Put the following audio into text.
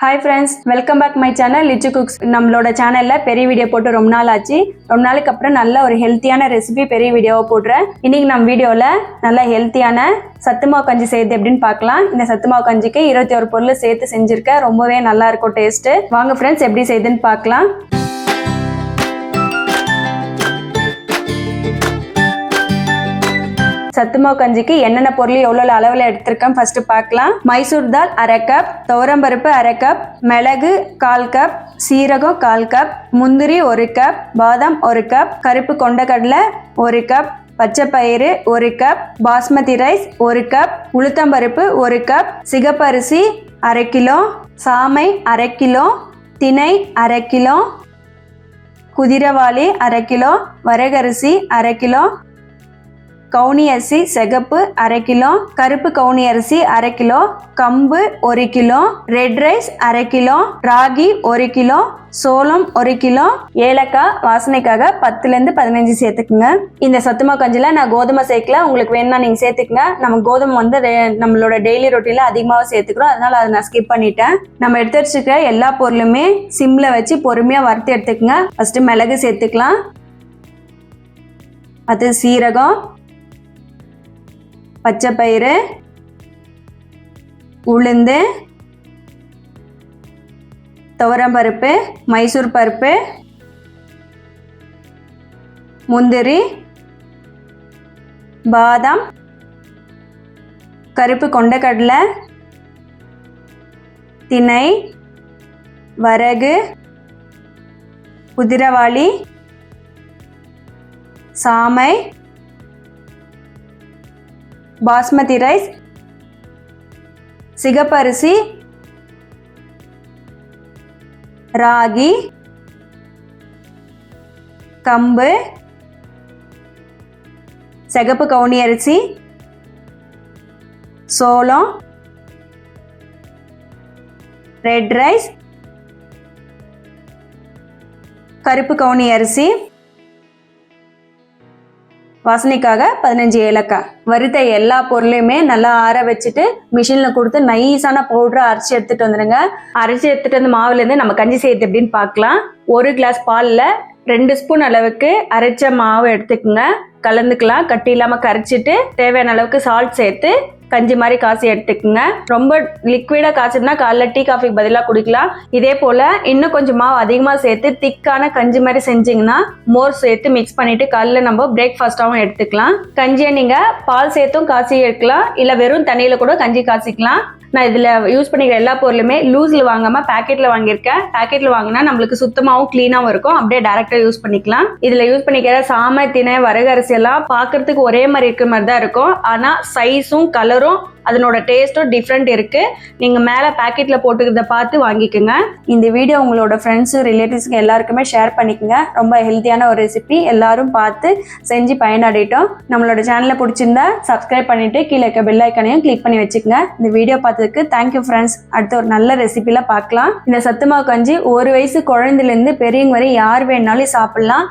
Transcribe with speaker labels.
Speaker 1: Hi friends, welcome back my channel Lichu Cooks. நம்மளோட சேனல்ல பெரிய வீடியோ போட்டு ரொம்ப நாள் ஆச்சு. ரொம்ப நாளுக்கு அப்புறம் நல்ல ஒரு ஹெல்த்தியான ரெசிபி பெரிய வீடியோவா போடுறேன். இன்னைக்கு நம்ம வீடியோல நல்ல ஹெல்த்தியான சத்து மாவு கஞ்சி செய்யுது எப்படின்னு பார்க்கலாம். இந்த சத்து மாவு கஞ்சிக்கு 21 பொருள் சேர்த்து செஞ்சிருக்கேன். ரொம்பவே நல்லா இருக்கும் டேஸ்ட். வாங்க ஃப்ரெண்ட்ஸ் எப்படி செய்யுதுன்னு பார்க்கலாம். சத்து மாவு கஞ்சிக்கு என்னென்ன பொருள் எவ்வளோ அளவில் எடுத்திருக்கேன் ஃபர்ஸ்ட் பார்க்கலாம். மைசூர் தால் அரை கப், துவரம்பருப்பு அரை கப், மிளகு 1/4 கப், சீரகம் 1/4 கப், முந்திரி 1 கப், பாதாம் 1 கப், கருப்பு கொண்டக்கடலை 1 கப், பச்சை பயிறு 1 கப், பாஸ்மதி ரைஸ் 1 கப், உளுத்தம்பருப்பு 1 கப், சிகப்பரிசி அரை கிலோ, சாமை அரை கிலோ, திணை அரை கிலோ, குதிரவாளி அரை கிலோ, வரகரிசி அரை கிலோ, கவுனி அரிசி சிகப்பு அரை கிலோ, கருப்பு கவுனி அரிசி அரை கிலோ, கம்பு 1 கிலோ, ரெட் ரைஸ் அரை கிலோ, ராகி 1 கிலோ, சோளம் 1 கிலோ, ஏலக்காய் வாசனைக்காக 10லேருந்து 15 சேர்த்துக்குங்க. இந்த சத்துமாவு கஞ்சில நான் கோதுமை சேர்க்கல, உங்களுக்கு வேணும்னா நீங்கள் சேர்த்துக்குங்க. நம்ம கோதுமை வந்து நம்மளோட டெய்லி ரொட்டீனில் அதிகமாக சேர்த்துக்கிறோம், அதனால அதை நான் ஸ்கிப் பண்ணிட்டேன். நம்ம எடுத்து வச்சுருக்க எல்லா பொருளுமே சிம்மில் வச்சு பொறுமையாக வறுத்து எடுத்துக்குங்க. ஃபஸ்ட்டு மிளகு சேர்த்துக்கலாம், அது சீரகம், பச்சை பயிறு, உளுந்து, துவரம்பருப்பு, மைசூர் பருப்பு, முந்திரி, பாதாம், கருப்பு கொண்டக்கடலை, திணை, வரகு, குதிரவாளி, சாமை, பாஸ்மதி ரைஸ், சிகப்பரிசி, ராகி, கம்பு, சிகப்பு கவுனி அரிசி, சோளம், ரெட் ரைஸ், கருப்பு கவுனி அரிசி, வாசனைக்காக 15 ஏலக்காய். வறுத்த எல்லா பொருளையுமே நல்லா ஆற வச்சுட்டு மிஷினில் கொடுத்து நைஸான பவுடரை அரைச்சி எடுத்துகிட்டு வந்துடுங்க. அரைச்சி எடுத்துகிட்டு வந்து மாவுலேருந்து நம்ம கஞ்சி செய்யுது எப்படின்னு பார்க்கலாம். 1 கிளாஸ் பாலில் 2 ஸ்பூன் அளவுக்கு அரைச்ச மாவு எடுத்துக்கோங்க. கலந்துக்கலாம், கட்டி இல்லாமல் கரைச்சிட்டு தேவையான அளவுக்கு சால்ட் சேர்த்து கஞ்சி மாதிரி காசி எடுத்துக்கோங்க. ரொம்ப லிக்விடாக காய்ச்சதுனா காலைல டீ காஃபிக்கு பதிலாக குடிக்கலாம். இதே போல் இன்னும் கொஞ்சம் மாவு அதிகமாக சேர்த்து திக்கான கஞ்சி மாதிரி செஞ்சிங்கன்னா மோர் சேர்த்து மிக்ஸ் பண்ணிவிட்டு காலைல நம்ம பிரேக்ஃபாஸ்ட்டாகவும் எடுத்துக்கலாம். கஞ்சியை நீங்கள் பால் சேர்த்தும் காசி எடுக்கலாம், இல்லை வெறும் தண்ணியில் கூட கஞ்சி காய்ச்சிக்கலாம். நான் இதில் யூஸ் பண்ணிக்கிற எல்லா பொருளுமே லூஸில் வாங்காமல் பேக்கெட்டில் வாங்கியிருக்கேன். பேக்கெட்டில் வாங்கினா நம்மளுக்கு சுத்தமாகவும் க்ளீனாகவும் இருக்கும், அப்படியே டேரெக்டாக யூஸ் பண்ணிக்கலாம். இதில் யூஸ் பண்ணிக்கிற சாமை, திணை, வரகரிசி எல்லாம் பார்க்குறதுக்கு ஒரே மாதிரி இருக்கிற மாதிரி தான் இருக்கும், ஆனால் சைஸும் கலரும் அதனோட டேஸ்ட்டும் டிஃப்ரெண்ட் இருக்குது. நீங்கள் மேலே பேக்கெட்டில் போட்டுக்கிறத பார்த்து வாங்கிக்கோங்க. இந்த வீடியோ உங்களோட ஃப்ரெண்ட்ஸு ரிலேட்டிவ்ஸ்க்கு எல்லாருக்குமே ஷேர் பண்ணிக்கோங்க. ரொம்ப ஹெல்த்தியான ஒரு ரெசிபி, எல்லாரும் பார்த்து செஞ்சு பயனடையட்டும். நம்மளோட சேனலை பிடிச்சிருந்தா சப்ஸ்கிரைப் பண்ணிவிட்டு கீழே இருக்க பெல் ஐக்கானையும் கிளிக் பண்ணி வச்சுக்கோங்க. இந்த வீடியோ பார்த்ததுக்கு தேங்க்யூ ஃப்ரெண்ட்ஸ். அடுத்த ஒரு நல்ல ரெசிபியில் பார்க்கலாம். இந்த சத்து மாவு கஞ்சி 1 வயசு குழந்தைலேருந்து பெரியவங்க வரை யார் வேணாலும் சாப்பிட்லாம்.